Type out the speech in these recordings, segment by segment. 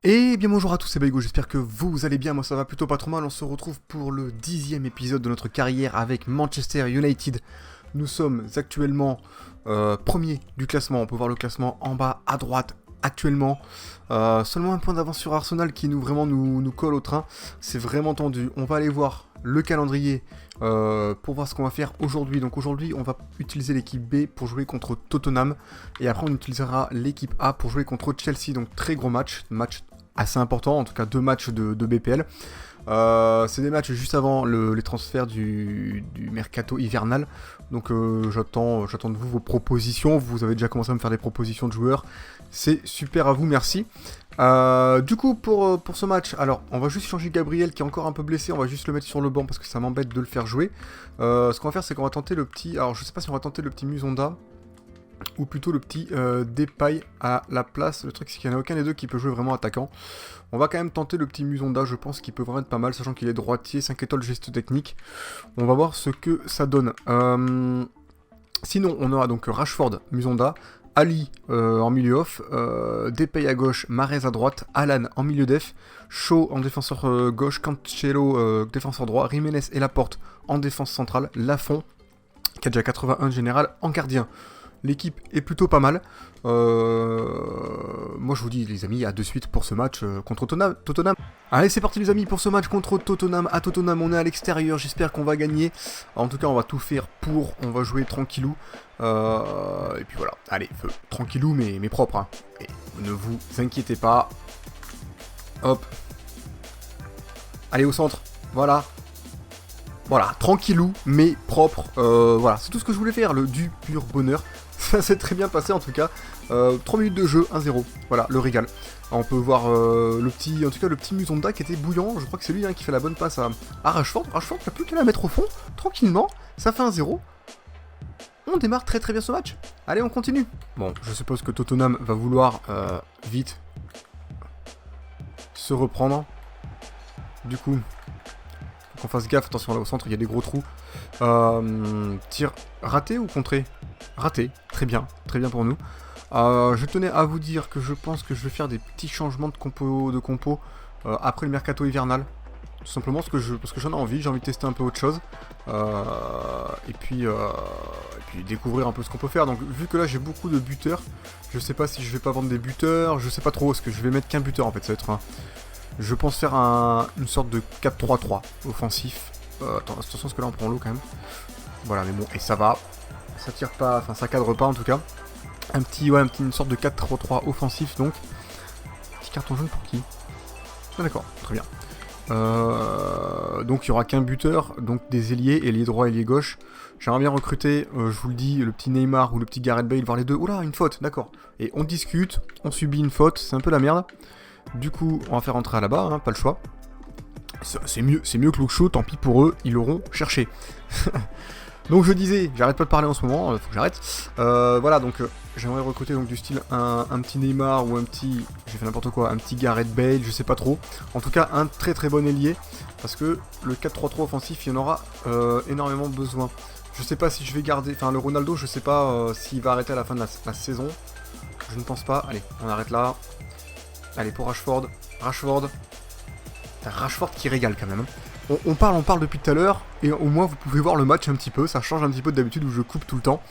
Et bien bonjour à tous, c'est Baigo, j'espère que vous allez bien, moi ça va plutôt pas trop mal, on se retrouve pour le 10e épisode de notre carrière avec Manchester United. Nous sommes actuellement premiers du classement, on peut voir le classement en bas à droite actuellement. Seulement un point d'avance sur Arsenal qui nous colle au train, c'est vraiment tendu. On va aller voir le calendrier pour voir ce qu'on va faire aujourd'hui. Donc aujourd'hui on va utiliser l'équipe B pour jouer contre Tottenham et après on utilisera l'équipe A pour jouer contre Chelsea. Donc très gros match assez important, en tout cas 2 matchs de BPL. C'est des matchs juste avant les transferts du mercato hivernal. Donc j'attends de vous vos propositions. Vous avez déjà commencé à me faire des propositions de joueurs. C'est super à vous, merci. Du coup, pour ce match, alors on va juste changer Gabriel qui est encore un peu blessé. On va juste le mettre sur le banc parce que ça m'embête de le faire jouer. Ce qu'on va faire, c'est qu'on va tenter le petit... Alors je sais pas si on va tenter le petit Musonda ou plutôt le petit Depay à la place. Le truc, c'est qu'il n'y en a aucun des deux qui peut jouer vraiment attaquant. On va quand même tenter le petit Musonda, je pense qu'il peut vraiment être pas mal, sachant qu'il est droitier, 5 étoiles geste technique. On va voir ce que ça donne. Sinon, on aura donc Rashford, Musonda, Ali en milieu off, Depay à gauche, Mahrez à droite, Alan en milieu def, Shaw en défenseur gauche, Cancelo défenseur droit, Jiménez et Laporte en défense centrale, Lafont, qui a déjà 81 général, en gardien. L'équipe est plutôt pas mal. Moi je vous dis les amis, à de suite pour ce match contre Tottenham. Allez c'est parti les amis pour ce match contre Tottenham. À Tottenham on est à l'extérieur, j'espère qu'on va gagner. En tout cas on va tout faire pour, on va jouer tranquillou. Et puis voilà, allez, tranquillou mais propre. Hein. Et ne vous inquiétez pas. Hop. Allez au centre, voilà. Voilà, tranquillou mais propre. Voilà, c'est tout ce que je voulais faire, du pur bonheur. Ça s'est très bien passé en tout cas. 3 minutes de jeu, 1-0. Voilà, le régal. On peut voir le petit Musonda qui était bouillant. Je crois que c'est lui qui fait la bonne passe à Rashford. Rashford n'a plus qu'à la mettre au fond, tranquillement. Ça fait 1-0. On démarre très très bien ce match. Allez, on continue. Bon, je suppose que Tottenham va vouloir vite se reprendre. Du coup, faut qu'on fasse gaffe. Attention là au centre, il y a des gros trous. Tir raté ou contré? Raté, très bien pour nous. Je tenais à vous dire que je pense que je vais faire des petits changements de compo après le mercato hivernal. Tout simplement parce que j'en ai envie de tester un peu autre chose. Et puis découvrir un peu ce qu'on peut faire. Donc vu que là j'ai beaucoup de buteurs, je sais pas si je vais pas vendre des buteurs, je sais pas trop, parce que je vais mettre qu'un buteur en fait. Ça va être je pense faire une sorte de 4-3-3 offensif. Attention parce que là on prend l'eau quand même. Voilà mais bon, et ça va. Ça tire pas, enfin ça cadre pas en tout cas. Une sorte de 4-3-3 offensif donc. Petit carton jaune pour qui? Ah d'accord, très bien. Donc il y aura qu'un buteur, donc des ailiers, ailier droit, ailier gauche. J'aimerais bien recruter, je vous le dis, le petit Neymar ou le petit Gareth Bale, voir les deux. Oula, une faute, d'accord. Et on discute, on subit une faute, c'est un peu la merde. Du coup, on va faire rentrer à là-bas, pas le choix. C'est mieux que Luke, tant pis pour eux, ils l'auront cherché. Donc je disais, j'arrête pas de parler en ce moment, faut que j'arrête. Voilà, donc j'aimerais recruter donc du style un petit Neymar ou un petit, j'ai fait n'importe quoi, un petit Gareth Bale, je sais pas trop. En tout cas, un très très bon ailier, parce que le 4-3-3 offensif, il y en aura énormément besoin. Je sais pas si je vais garder, enfin le Ronaldo, je sais pas s'il va arrêter à la fin de la saison. Je ne pense pas. Allez, on arrête là. Allez pour Rashford. Rashford qui régale quand même. On parle depuis tout à l'heure, et au moins vous pouvez voir le match un petit peu, ça change un petit peu d'habitude où je coupe tout le temps.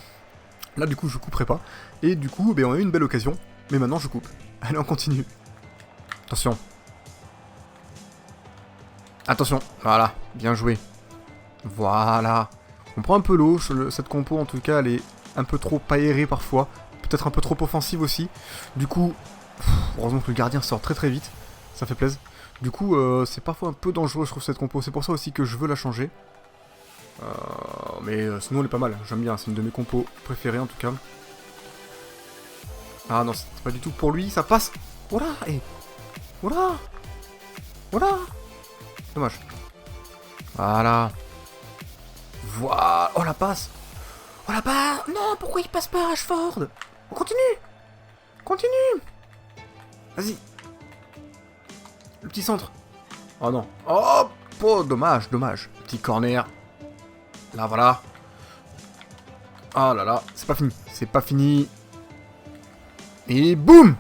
Là du coup je couperai pas, et du coup on a eu une belle occasion, mais maintenant je coupe. Allez on continue. Attention. Attention, voilà, bien joué. Voilà. On prend un peu l'eau, cette compo en tout cas elle est un peu trop aérée parfois, peut-être un peu trop offensive aussi. Du coup, heureusement que le gardien sort très très vite, ça fait plaisir. Du coup, c'est parfois un peu dangereux, je trouve, cette compo. C'est pour ça aussi que je veux la changer. Mais sinon, elle est pas mal. J'aime bien, c'est une de mes compos préférées, en tout cas. Ah non, c'est pas du tout pour lui, ça passe. Voilà, et... Voilà. Voilà. Dommage. Voilà. Voilà. Oh, la passe. Oh, la passe. Non, pourquoi il passe pas, Rashford? On continue. Continue. Vas-y. Le petit centre. Oh non. Oh, dommage. Petit corner. Là, voilà. Oh là là. C'est pas fini. Et boum.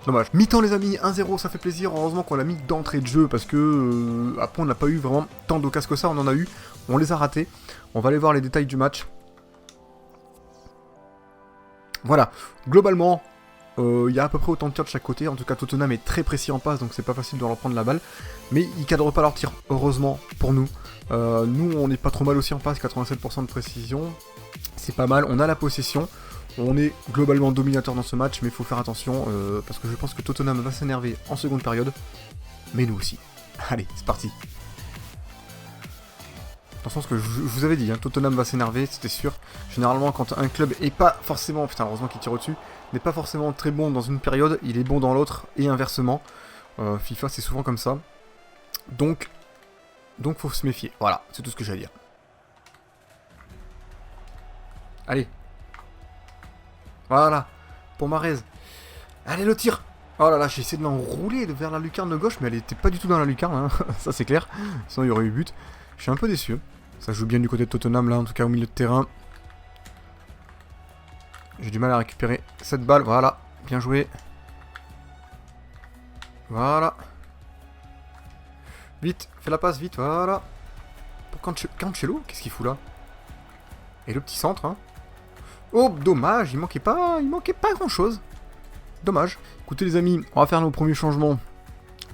Dommage. Mi-temps les amis, 1-0, ça fait plaisir. Heureusement qu'on l'a mis d'entrée de jeu parce que après on n'a pas eu vraiment tant d'occasions que ça. On en a eu, on les a ratés. On va aller voir les détails du match. Voilà, globalement, il y a à peu près autant de tirs de chaque côté. En tout cas, Tottenham est très précis en passe, donc c'est pas facile de leur prendre la balle. Mais ils cadrent pas leurs tirs, heureusement pour nous. Nous, on n'est pas trop mal aussi en passe, 87% de précision. C'est pas mal, on a la possession. On est globalement dominateur dans ce match, mais il faut faire attention, parce que je pense que Tottenham va s'énerver en seconde période. Mais nous aussi. Allez, c'est parti. Dans le sens que je vous avais dit, hein, Tottenham va s'énerver, c'était sûr. Généralement, quand un club est pas forcément, putain, heureusement qu'il tire au-dessus, n'est pas forcément très bon dans une période, il est bon dans l'autre, et inversement. FIFA, c'est souvent comme ça. Donc, faut se méfier. Voilà, c'est tout ce que j'ai à dire. Allez. Voilà, pour Mahrez. Allez, le tir. Oh là là, j'ai essayé de l'enrouler vers la lucarne de gauche, mais elle était pas du tout dans la lucarne, hein. Ça c'est clair. Sinon, il y aurait eu but. Je suis un peu déçu. Ça joue bien du côté de Tottenham, là, en tout cas au milieu de terrain. J'ai du mal à récupérer cette balle. Voilà, bien joué. Voilà. Vite, fais la passe, vite, voilà. Pour Cancelo, qu'est-ce qu'il fout là? Et le petit centre, hein. Oh, dommage, il manquait pas grand-chose. Dommage. Écoutez les amis, on va faire nos premiers changements.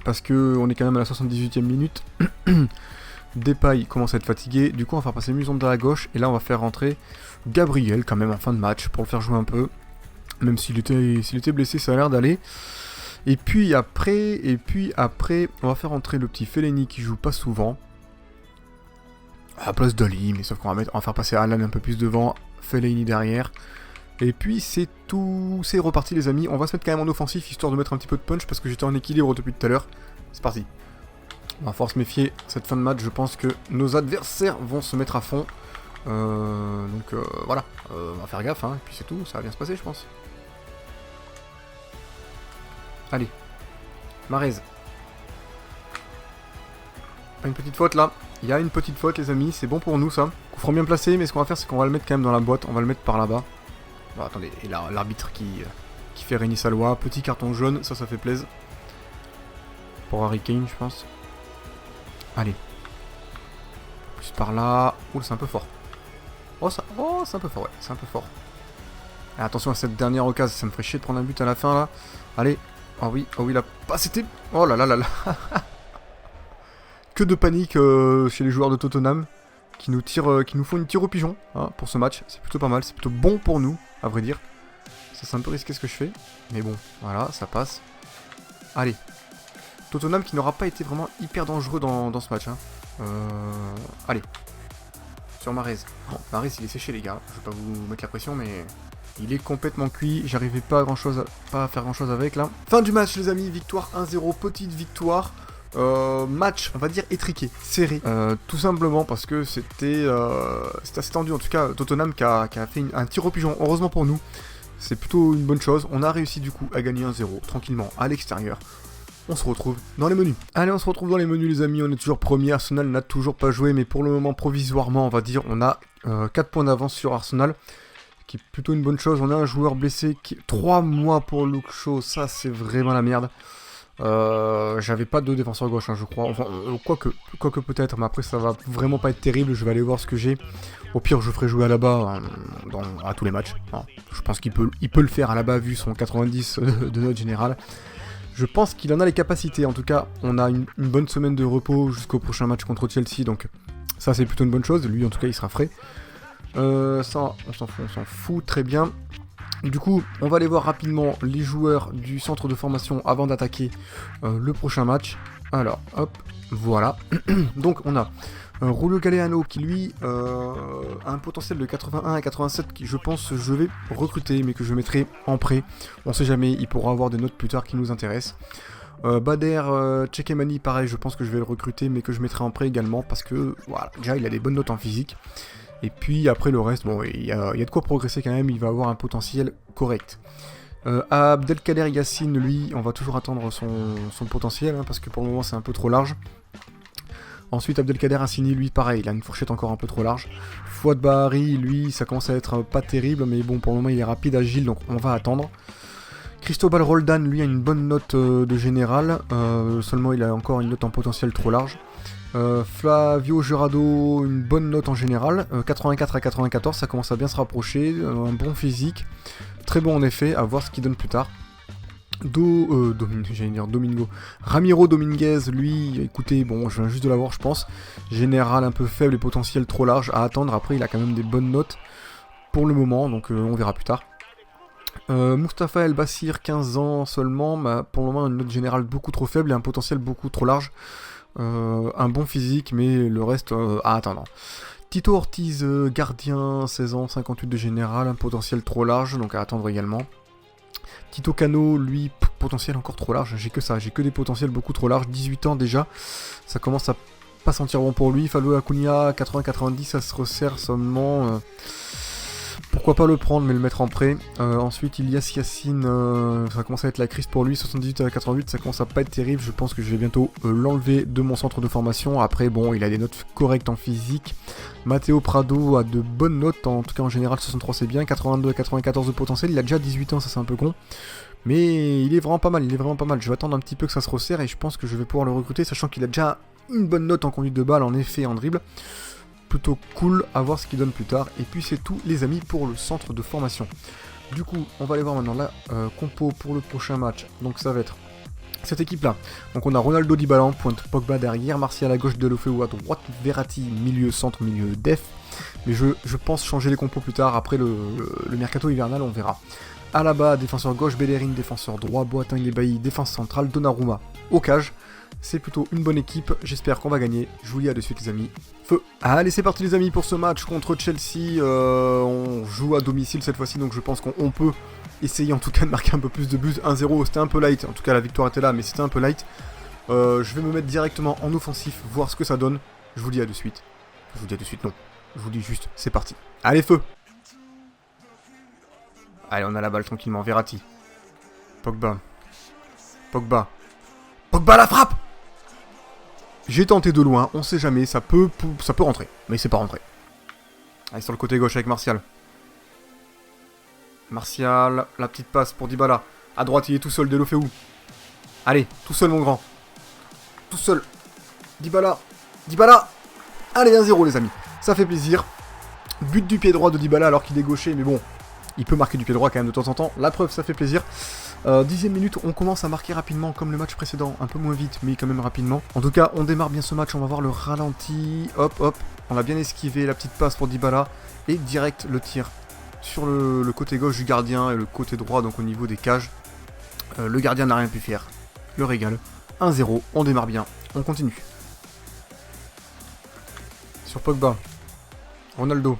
Parce que on est quand même à la 78e minute. Depay commence à être fatigué, du coup on va faire passer Musonda à gauche, et là on va faire rentrer Gabriel quand même en fin de match, pour le faire jouer un peu, même s'il était blessé, ça a l'air d'aller. Et puis après, on va faire rentrer le petit Fellaini qui joue pas souvent, à la place d'Ali, mais sauf qu'on va faire passer Alan un peu plus devant, Fellaini derrière, et puis c'est tout, c'est reparti les amis. On va se mettre quand même en offensif, histoire de mettre un petit peu de punch, parce que j'étais en équilibre depuis tout à l'heure. C'est parti. On va falloir se méfier, cette fin de match, je pense que nos adversaires vont se mettre à fond. Voilà, on va faire gaffe, hein, et puis c'est tout, ça va bien se passer, je pense. Allez, Mahrez. Une petite faute là, il y a une petite faute les amis, c'est bon pour nous ça. Coup franc bien placé, mais ce qu'on va faire c'est qu'on va le mettre quand même dans la boîte, on va le mettre par là-bas. Bon, attendez, et là, l'arbitre qui fait régner sa loi, petit carton jaune, ça fait plaisir. Pour Harry Kane, je pense. Allez. Plus par là. Ouh, c'est un peu fort. Oh, c'est un peu fort, ouais. C'est un peu fort. Et attention à cette dernière occasion. Ça me ferait chier de prendre un but à la fin, là. Allez. Oh oui, là. Ah, c'était... Oh là là là là. Que de panique chez les joueurs de Tottenham. Qui nous font une tire au pigeon, hein, pour ce match. C'est plutôt pas mal. C'est plutôt bon pour nous, à vrai dire. Ça, c'est un peu risqué ce que je fais. Mais bon, voilà, ça passe. Allez. Tottenham qui n'aura pas été vraiment hyper dangereux dans ce match. Hein. Allez. Sur Mahrez. Bon, Mahrez il est séché les gars. Je vais pas vous mettre la pression mais il est complètement cuit. J'arrivais pas à faire grand chose avec là. Fin du match les amis. Victoire 1-0. Petite victoire. Match on va dire étriqué. Serré. Tout simplement parce que c'était assez tendu. En tout cas Tottenham qui a fait un tir au pigeon. Heureusement pour nous. C'est plutôt une bonne chose. On a réussi du coup à gagner 1-0 tranquillement à l'extérieur. On se retrouve dans les menus. Allez, on se retrouve dans les menus les amis, on est toujours premier, Arsenal n'a toujours pas joué, mais pour le moment provisoirement on va dire, on a 4 points d'avance sur Arsenal, qui est plutôt une bonne chose. On a un joueur blessé qui 3 mois pour Luke Shaw, ça c'est vraiment la merde. J'avais pas de défenseur gauche hein, je crois, enfin quoique peut-être, mais après ça va vraiment pas être terrible, je vais aller voir ce que j'ai. Au pire je ferai jouer à la bas à tous les matchs. Hein. Je pense qu'il peut le faire à la bas vu son 90 de note générale. Je pense qu'il en a les capacités, en tout cas on a une bonne semaine de repos jusqu'au prochain match contre Chelsea, donc ça c'est plutôt une bonne chose, lui en tout cas il sera frais. Ça on s'en fout, très bien. Du coup on va aller voir rapidement les joueurs du centre de formation avant d'attaquer le prochain match. Alors hop, voilà. Donc on a Julio Galeano qui lui a un potentiel de 81 à 87 qui je pense je vais recruter mais que je mettrai en prêt. On sait jamais, il pourra avoir des notes plus tard qui nous intéressent. Bader Chekemani pareil, je pense que je vais le recruter mais que je mettrai en prêt également parce que voilà, déjà il a des bonnes notes en physique. Et puis après le reste, bon il y a de quoi progresser quand même, il va avoir un potentiel correct. Abdelkader Yassine, lui, on va toujours attendre son potentiel hein, parce que pour le moment c'est un peu trop large. Ensuite Abdelkader Hassini, lui pareil, il a une fourchette encore un peu trop large. Fouad Bahari, lui, ça commence à être pas terrible, mais bon pour le moment il est rapide, agile, donc on va attendre. Cristobal Roldan, lui, a une bonne note de général, seulement il a encore une note en potentiel trop large. Flavio Jurado, une bonne note en général, 84 à 94, ça commence à bien se rapprocher, un bon physique, très bon en effet, à voir ce qu'il donne plus tard. Domingo. Ramiro Dominguez, lui, écoutez, bon, je viens juste de l'avoir, je pense. Général un peu faible et potentiel trop large à attendre. Après, il a quand même des bonnes notes pour le moment, donc on verra plus tard. Mustapha El Bassir, 15 ans seulement, bah, pour le moment, une note générale beaucoup trop faible et un potentiel beaucoup trop large. Un bon physique, mais le reste à attendre. Tito Ortiz, gardien, 16 ans, 58 de général, un potentiel trop large, donc à attendre également. Tito Cano, lui, potentiel encore trop large, j'ai que des potentiels beaucoup trop larges, 18 ans déjà, ça commence à pas sentir bon pour lui. Falo Acuna, 80-90, ça se resserre seulement, pourquoi pas le prendre mais le mettre en prêt. Ensuite Ilyas Yassine, ça commence à être la crise pour lui, 78 à 88, ça commence à pas être terrible, je pense que je vais bientôt l'enlever de mon centre de formation. Après bon, il a des notes correctes en physique. Matteo Prado a de bonnes notes, en tout cas en général 63 c'est bien, 82 à 94 de potentiel, il a déjà 18 ans, ça c'est un peu con. Mais il est vraiment pas mal, je vais attendre un petit peu que ça se resserre et je pense que je vais pouvoir le recruter, sachant qu'il a déjà une bonne note en conduite de balle, en effet, en dribble. Plutôt cool, à voir ce qu'il donne plus tard. Et puis c'est tout les amis pour le centre de formation. Du coup, on va aller voir maintenant la compo pour le prochain match. Donc ça va être cette équipe-là. Donc on a Ronaldo Dybala en pointe, Pogba derrière, Martial à gauche, Deulofeu à droite, Verratti milieu, centre, milieu, def. Mais je pense changer les compos plus tard, après le mercato hivernal, on verra. Alaba, défenseur gauche, Bellerin, défenseur droit, Boateng et Bailly, défense centrale, Donnarumma au cage. C'est plutôt une bonne équipe, j'espère qu'on va gagner. Je vous dis à de suite les amis. Feu. Allez, c'est parti les amis pour ce match contre Chelsea. On joue à domicile cette fois-ci, donc je pense qu'on peut essayer en tout cas de marquer un peu plus de buts. 1-0, c'était un peu light, en tout cas la victoire était là, mais c'était un peu light. Je vais me mettre directement en offensif, voir ce que ça donne. Je vous dis à de suite. Je vous dis à de suite, non. Je vous dis juste, c'est parti. Allez, feu. Allez, on a la balle tranquillement, Verratti. Pogba. Pogba la frappe. J'ai tenté de loin, on sait jamais, ça peut rentrer, mais c'est pas rentré. Allez, sur le côté gauche avec Martial. Martial, la petite passe pour Dybala. À droite, il est tout seul, Deulofeu. Allez, tout seul mon grand. Tout seul. Dybala. Allez, 1-0 les amis, ça fait plaisir. But du pied droit de Dybala alors qu'il est gaucher, mais bon, il peut marquer du pied droit quand même de temps en temps. La preuve, ça fait plaisir. 10e minute, on commence à marquer rapidement comme le match précédent, un peu moins vite mais quand même rapidement. En tout cas, on démarre bien ce match, on va voir le ralenti, hop, on a bien esquivé la petite passe pour Dybala et direct le tir sur le côté gauche du gardien et le côté droit, donc au niveau des cages. Le gardien n'a rien pu faire, le régal. 1-0, on démarre bien, on continue. Sur Pogba, Ronaldo,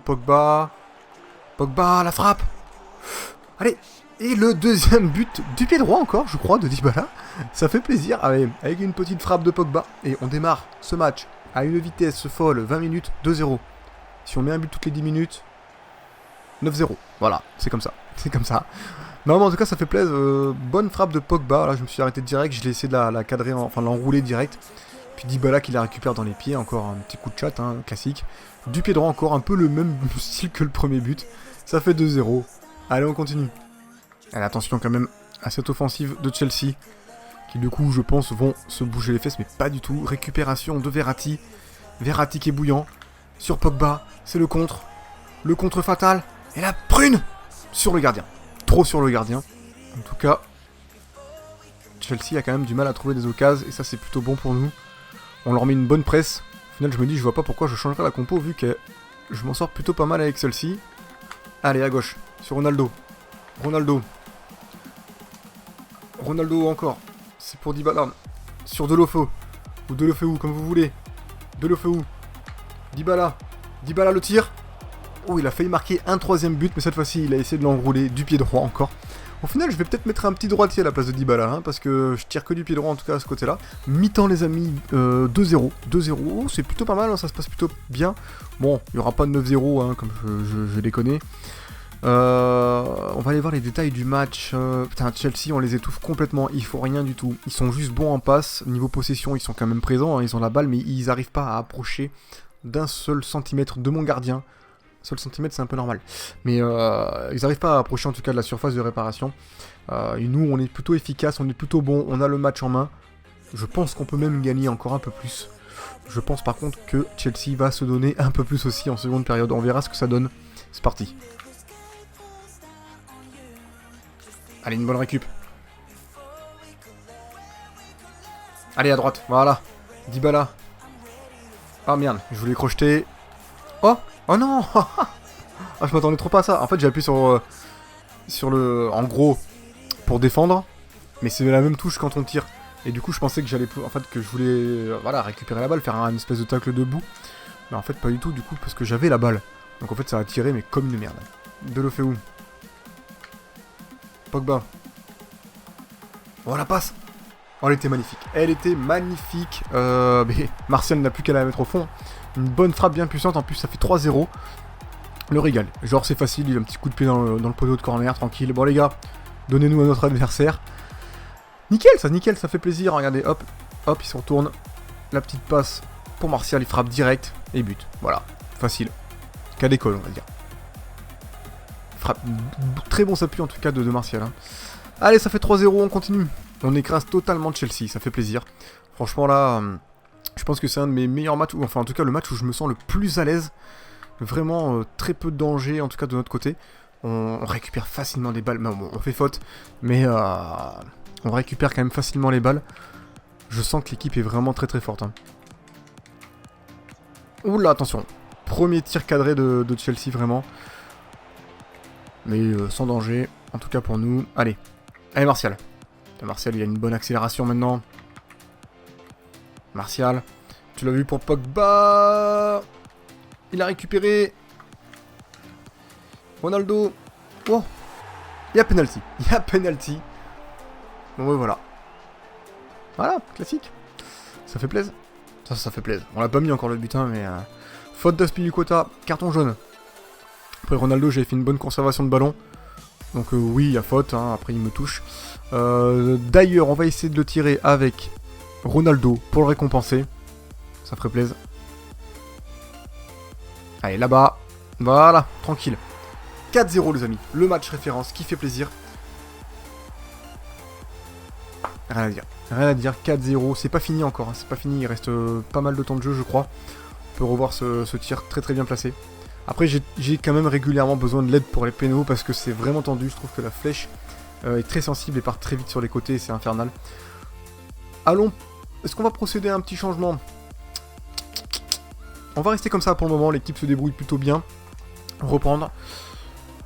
Pogba, la frappe. Allez, et le deuxième but du pied droit encore, je crois, de Dybala. Ça fait plaisir, allez, avec une petite frappe de Pogba. Et on démarre ce match à une vitesse folle, 20 minutes, 2-0. Si on met un but toutes les 10 minutes, 9-0. Voilà, c'est comme ça. Non, mais en tout cas, ça fait plaisir. Bonne frappe de Pogba. Là, je me suis arrêté direct, je l'ai essayé de la cadrer, enfin de l'enrouler direct. Puis Dybala qui la récupère dans les pieds, encore un petit coup de chat, hein, classique. Du pied droit encore, un peu le même style que le premier but. Ça fait 2-0. Allez, on continue. Allez, attention quand même à cette offensive de Chelsea, qui du coup, je pense, vont se bouger les fesses, mais pas du tout. Récupération de Verratti. Verratti qui est bouillant. Sur Pogba, c'est le contre fatal. Et la prune sur le gardien. Trop sur le gardien. En tout cas, Chelsea a quand même du mal à trouver des occasions, et ça c'est plutôt bon pour nous. On leur met une bonne presse. Au final, je me dis, je vois pas pourquoi je changerais la compo, vu que je m'en sors plutôt pas mal avec celle-ci. Allez, à gauche, sur Ronaldo encore. C'est pour Dybala. Sur Deulofeu. Ou Deulofeu, comme vous voulez. Dybala le tir. Oh, il a failli marquer un troisième but, mais cette fois-ci, il a essayé de l'enrouler du pied droit encore. Au final, je vais peut-être mettre un petit droitier à la place de Dybala, hein, parce que je tire que du pied droit, en tout cas, à ce côté-là. Mi-temps, les amis, 2-0. 2-0, c'est plutôt pas mal, hein, ça se passe plutôt bien. Bon, il n'y aura pas de 9-0, hein, comme je les connais. On va aller voir les détails du match. Putain, Chelsea, on les étouffe complètement. Il faut rien du tout. Ils sont juste bons en passe. Niveau possession, ils sont quand même présents. Hein, ils ont la balle, mais ils n'arrivent pas à approcher d'un seul centimètre de mon gardien. Seul centimètre, c'est un peu normal. Mais ils n'arrivent pas à approcher en tout cas de la surface de réparation. Et nous, on est plutôt efficace, on est plutôt bon, on a le match en main. Je pense qu'on peut même gagner encore un peu plus. Je pense par contre que Chelsea va se donner un peu plus aussi en seconde période. On verra ce que ça donne. C'est parti. Allez, une bonne récup. Allez, à droite, voilà. Dybala. Ah merde, je voulais crocheter. Oh, oh non. Ah, je m'attendais trop pas à ça. En fait, j'ai appuyé sur le... En gros, pour défendre. Mais c'est la même touche quand on tire. Et du coup, je pensais que j'allais... En fait, que je voulais... Voilà, récupérer la balle, faire une espèce de tacle debout. Mais en fait, pas du tout, du coup, parce que j'avais la balle. Donc en fait, ça a tiré, mais comme une merde. Deulofeu. Pogba. Oh, la passe. Oh, elle était magnifique. Elle était magnifique. Mais Martial n'a plus qu'à la mettre au fond. Une bonne frappe bien puissante. En plus, ça fait 3-0. Le régal. Genre, c'est facile. Il a un petit coup de pied dans le poteau de corner. Tranquille. Bon, les gars, donnez-nous à notre adversaire. Nickel. Ça fait plaisir. Regardez, hop. Hop, il se retourne. La petite passe pour Martial. Il frappe direct. Et but. Voilà. Facile. Cas d'école, on va dire. Frappe. Très bon s'appui, en tout cas, de Martial. Hein. Allez, ça fait 3-0. On continue. On écrase totalement Chelsea, ça fait plaisir. Franchement là, je pense que c'est un de mes meilleurs matchs, ou enfin en tout cas le match où je me sens le plus à l'aise. Vraiment très peu de danger, en tout cas de notre côté. On récupère facilement les balles, bon, on fait faute, mais on récupère quand même facilement les balles. Je sens que l'équipe est vraiment très forte. Hein. Oula, attention. Premier tir cadré de Chelsea vraiment. Mais sans danger, en tout cas pour nous. Allez, Martial. Martial, il a une bonne accélération maintenant. Martial, tu l'as vu pour Pogba. Il a récupéré. Ronaldo. Oh, il y a penalty. Bon, ouais, voilà. Voilà, classique. Ça fait plaisir. Ça fait plaisir. On l'a pas mis encore le butin, mais... Faute d'Aspilicueta, carton jaune. Après Ronaldo, j'ai fait une bonne conservation de ballon. Donc oui, il y a faute, hein, après il me touche. D'ailleurs, on va essayer de le tirer avec Ronaldo pour le récompenser. Ça ferait plaisir. Allez, là-bas. Voilà, tranquille. 4-0 les amis. Le match référence qui fait plaisir. Rien à dire. 4-0. C'est pas fini encore. Hein. C'est pas fini. Il reste pas mal de temps de jeu, je crois. On peut revoir ce tir très bien placé. Après, j'ai quand même régulièrement besoin de l'aide pour les pénaux parce que c'est vraiment tendu. Je trouve que la flèche est très sensible et part très vite sur les côtés. C'est infernal. Allons. Est-ce qu'on va procéder à un petit changement? On va rester comme ça pour le moment. L'équipe se débrouille plutôt bien. Reprendre.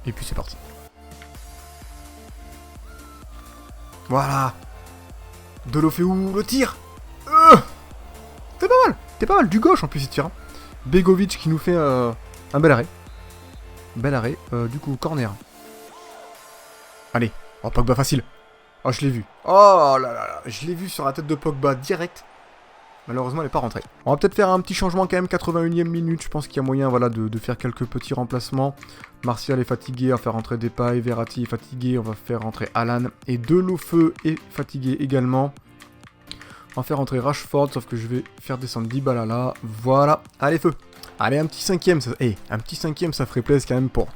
Et puis c'est parti. Voilà. Deulofeu, le tir. T'es pas mal. Du gauche en plus il tire. Hein. Begovic qui nous fait un bel arrêt. Du coup, corner. Allez. Oh, Pogba facile. Oh, je l'ai vu. Oh là là. Je l'ai vu sur la tête de Pogba direct. Malheureusement, elle n'est pas rentrée. On va peut-être faire un petit changement quand même. 81e minute. Je pense qu'il y a moyen voilà, de faire quelques petits remplacements. Martial est fatigué. On va faire rentrer Depay. Verratti est fatigué. On va faire rentrer Alan. Et Deulofeu est fatigué également. On va faire rentrer Rashford. Sauf que je vais faire descendre Dybala là. Voilà. Allez, feu. Allez, un petit cinquième. Un petit cinquième, ça ferait plaisir quand même pour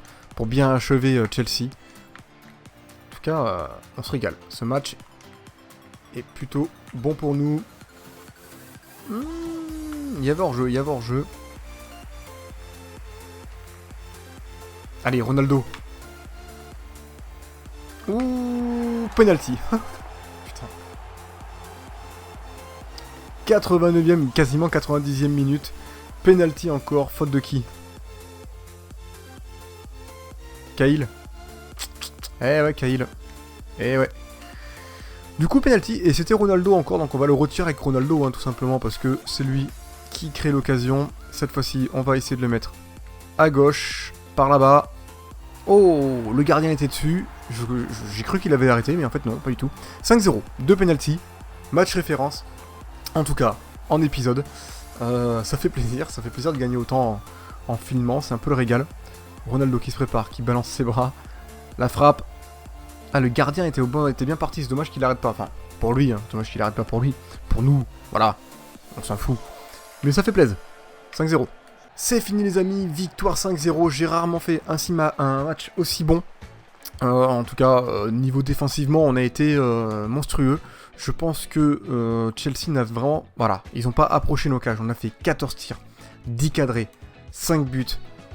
bien achever Chelsea. En tout cas, on se régale. Ce match est plutôt bon pour nous. Il y avait hors-jeu, Allez, Ronaldo. Ouh, penalty. Putain. 89e, quasiment 90e minute. Penalty encore, faute de qui? Cahill. Eh ouais, Cahill. Eh ouais. Du coup, penalty, et c'était Ronaldo encore, donc on va le retirer avec Ronaldo, hein, tout simplement, parce que c'est lui qui crée l'occasion. Cette fois-ci, on va essayer de le mettre à gauche, par là-bas. Oh, le gardien était dessus. J'ai cru qu'il avait arrêté, mais en fait non, pas du tout. 5-0, 2 penalty, match référence, en tout cas, en épisode. Ça fait plaisir de gagner autant en filmant, c'est un peu le régal. Ronaldo qui se prépare, qui balance ses bras, la frappe. Ah, le gardien était bien parti, c'est dommage qu'il arrête pas. Enfin, pour lui, hein, dommage qu'il arrête pas pour lui. Pour nous, voilà, on s'en fout. Mais ça fait plaisir. 5-0. C'est fini les amis, victoire 5-0, j'ai rarement fait un match aussi bon. En tout cas, niveau défensivement, on a été monstrueux. Je pense que Chelsea n'a vraiment... Voilà, ils n'ont pas approché nos cages. On a fait 14 tirs, 10 cadrés, 5 buts.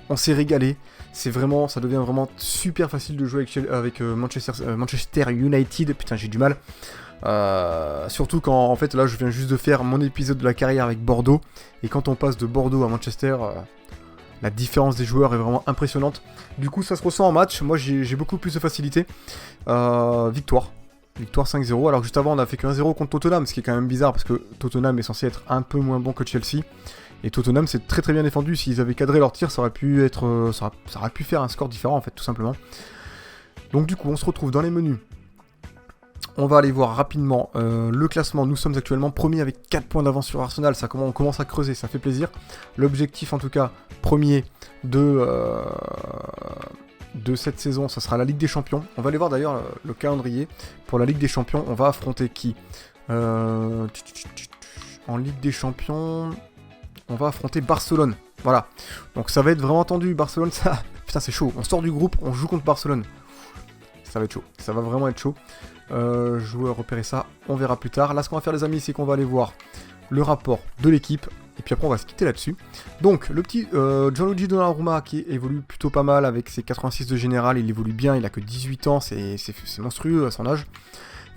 On s'est régalé. Ça devient vraiment super facile de jouer avec Manchester United. Putain, j'ai du mal. Surtout quand, en fait, là, je viens juste de faire mon épisode de la carrière avec Bordeaux. Et quand on passe de Bordeaux à Manchester... la différence des joueurs est vraiment impressionnante. Du coup, ça se ressent en match. Moi, j'ai beaucoup plus de facilité. Victoire 5-0. Alors, juste avant, on a fait que 1-0 contre Tottenham, ce qui est quand même bizarre parce que Tottenham est censé être un peu moins bon que Chelsea. Et Tottenham, c'est très très bien défendu. S'ils avaient cadré leur tir, ça aurait pu faire un score différent, en fait, tout simplement. Donc, du coup, on se retrouve dans les menus. On va aller voir rapidement le classement. Nous sommes actuellement premiers avec 4 points d'avance sur Arsenal. On commence à creuser, ça fait plaisir. L'objectif, en tout cas, premier de cette saison, ça sera la Ligue des Champions. On va aller voir d'ailleurs le calendrier. Pour la Ligue des Champions, on va affronter qui en Ligue des Champions, on va affronter Barcelone. Voilà. Donc ça va être vraiment tendu. Barcelone, ça... Putain, c'est chaud. On sort du groupe, on joue contre Barcelone. Ça va être chaud. Ça va vraiment être chaud. Je vais repérer ça, on verra plus tard. Là, ce qu'on va faire les amis, c'est qu'on va aller voir le rapport de l'équipe, et puis après on va se quitter là-dessus. Donc, le petit Gianluigi Donnarumma qui évolue plutôt pas mal avec ses 86 de général, il évolue bien, il a que 18 ans, c'est monstrueux à son âge.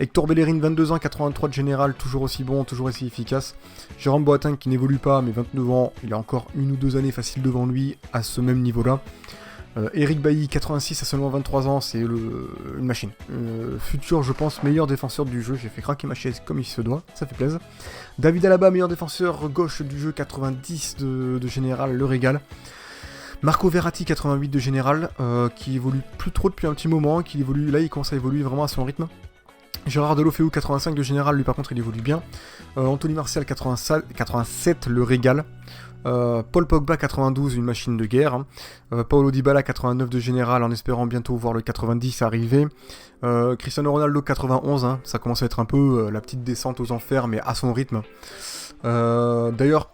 Hector Bellerin, 22 ans, 83 de général, toujours aussi bon, toujours aussi efficace. Jérôme Boateng qui n'évolue pas, mais 29 ans, il a encore 1 ou 2 années faciles devant lui à ce même niveau-là. Eric Bailly, 86 à seulement 23 ans, c'est une machine. Futur, je pense, meilleur défenseur du jeu. J'ai fait craquer ma chaise comme il se doit, ça fait plaisir. David Alaba, meilleur défenseur gauche du jeu, 90 de général, le régal. Marco Verratti, 88 de général, qui évolue plus trop depuis un petit moment, là il commence à évoluer vraiment à son rythme. Gérard Deulofeu, 85 de général, lui par contre il évolue bien. Anthony Martial, 87, le régal. Paul Pogba 92, une machine de guerre. Paulo Dybala 89 de général, en espérant bientôt voir le 90 arriver. Cristiano Ronaldo 91, hein, ça commence à être un peu la petite descente aux enfers, mais à son rythme. D'ailleurs,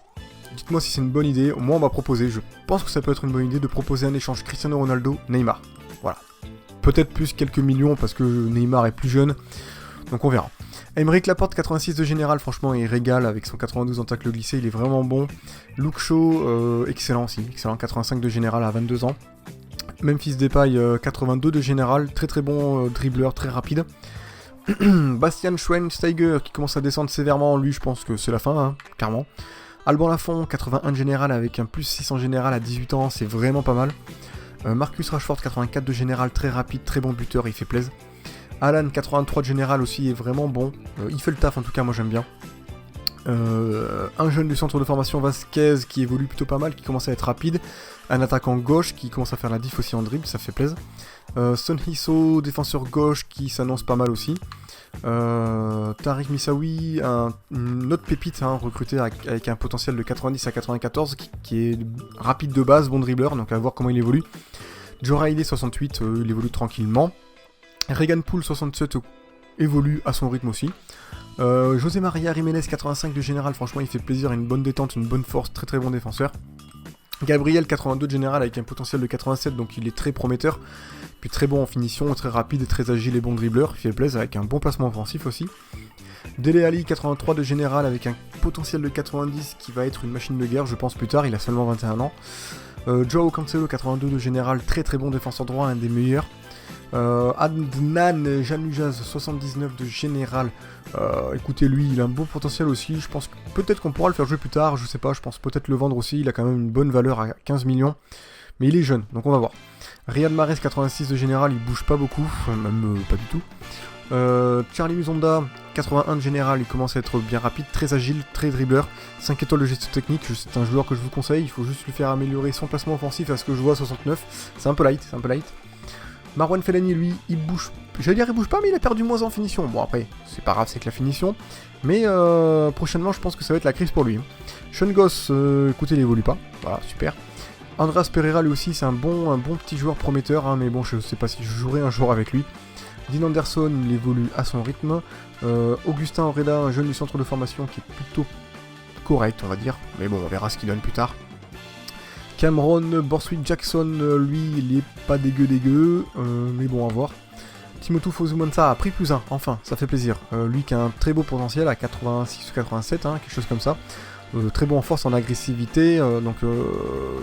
dites-moi si c'est une bonne idée. Moi on m'a proposé, je pense que ça peut être une bonne idée de proposer un échange Cristiano Ronaldo-Neymar. Voilà. Peut-être plus quelques millions parce que Neymar est plus jeune, donc on verra. Aymeric Laporte, 86 de général, franchement il régale avec son 92 en tacle glissé, il est vraiment bon. Luke Shaw, excellent aussi, excellent, 85 de général à 22 ans. Memphis Depay, 82 de général, très très bon dribbleur, très rapide. Bastian Schweinsteiger qui commence à descendre sévèrement, lui je pense que c'est la fin, hein, clairement. Alban Lafont, 81 de général avec un plus 600 général à 18 ans, c'est vraiment pas mal. Marcus Rashford, 84 de général, très rapide, très bon buteur, il fait plaisir. Alan, 83 de général aussi, est vraiment bon. Il fait le taf, en tout cas, moi j'aime bien. Un jeune du centre de formation, Vasquez, qui évolue plutôt pas mal, qui commence à être rapide. Un attaquant gauche qui commence à faire la diff aussi en dribble, ça fait plaisir. Son Hisso, défenseur gauche, qui s'annonce pas mal aussi. Tariq Missaoui, une autre pépite, hein, recruté avec un potentiel de 90 à 94, qui est rapide de base, bon dribbleur, donc à voir comment il évolue. Joe Riley, 68, il évolue tranquillement. Regan Poole, 67, évolue à son rythme aussi. José Maria Jiménez, 85 de général, franchement il fait plaisir, une bonne détente, une bonne force, très très bon défenseur. Gabriel, 82 de général avec un potentiel de 87, donc il est très prometteur. Puis très bon en finition, très rapide, très agile et bon dribbleur, il fait plaisir avec un bon placement offensif aussi. Dele Alli, 83 de général avec un potentiel de 90 qui va être une machine de guerre, je pense plus tard, il a seulement 21 ans. Joao Cancelo, 82 de général, très très bon défenseur droit, un des meilleurs. Adnan Janujaz, 79 de général, écoutez lui il a un beau potentiel aussi, je pense que peut-être qu'on pourra le faire jouer plus tard, je sais pas, je pense peut-être le vendre aussi, il a quand même une bonne valeur à 15 millions, mais il est jeune, donc on va voir. Riyad Mahrez, 86 de général, il bouge pas beaucoup, même pas du tout. Charlie Muzonda, 81 de général, il commence à être bien rapide, très agile, très dribbleur, 5 étoiles de gestion technique, c'est un joueur que je vous conseille, il faut juste lui faire améliorer son placement offensif à ce que je vois, 69, c'est un peu light. Marwan Fellaini, lui, il bouge. J'allais dire il bouge pas, mais il a perdu moins en finition. Bon, après, c'est pas grave, c'est que la finition. Mais prochainement, je pense que ça va être la crise pour lui. Sean Goss, écoutez, il évolue pas. Voilà, super. Andreas Pereira, lui aussi, c'est un bon petit joueur prometteur. Hein, mais bon, je sais pas si je jouerai un jour avec lui. Dean Anderson, il évolue à son rythme. Augustin Oreda, un jeune du centre de formation qui est plutôt correct, on va dire. Mais bon, on verra ce qu'il donne plus tard. Cameron Borswick-Jackson, lui, il est pas dégueu, mais bon, à voir. Timothée Fozumonsa a pris +1, enfin, ça fait plaisir. Lui qui a un très beau potentiel à 86 ou 87, hein, quelque chose comme ça. Très bon en force, en agressivité, donc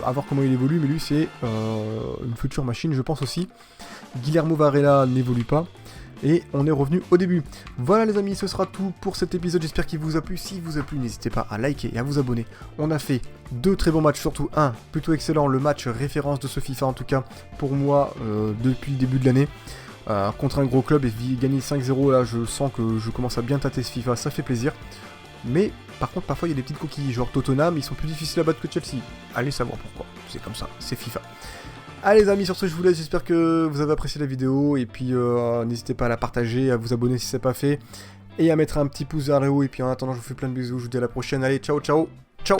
à voir comment il évolue, mais lui c'est une future machine, je pense aussi. Guillermo Varela n'évolue pas. Et on est revenu au début. Voilà les amis, ce sera tout pour cet épisode, j'espère qu'il vous a plu. Si vous a plu, n'hésitez pas à liker et à vous abonner. On a fait 2 très bons matchs, surtout un plutôt excellent, le match référence de ce FIFA en tout cas, pour moi, depuis le début de l'année. Contre un gros club et gagner 5-0, là je sens que je commence à bien tâter ce FIFA, ça fait plaisir. Mais par contre parfois il y a des petites coquilles, genre Tottenham, ils sont plus difficiles à battre que Chelsea. Allez savoir pourquoi, c'est comme ça, c'est FIFA. Allez les amis, sur ce je vous laisse, j'espère que vous avez apprécié la vidéo, et puis n'hésitez pas à la partager, à vous abonner si c'est pas fait, et à mettre un petit pouce vers le haut, et puis en attendant je vous fais plein de bisous, je vous dis à la prochaine, allez ciao ciao, ciao.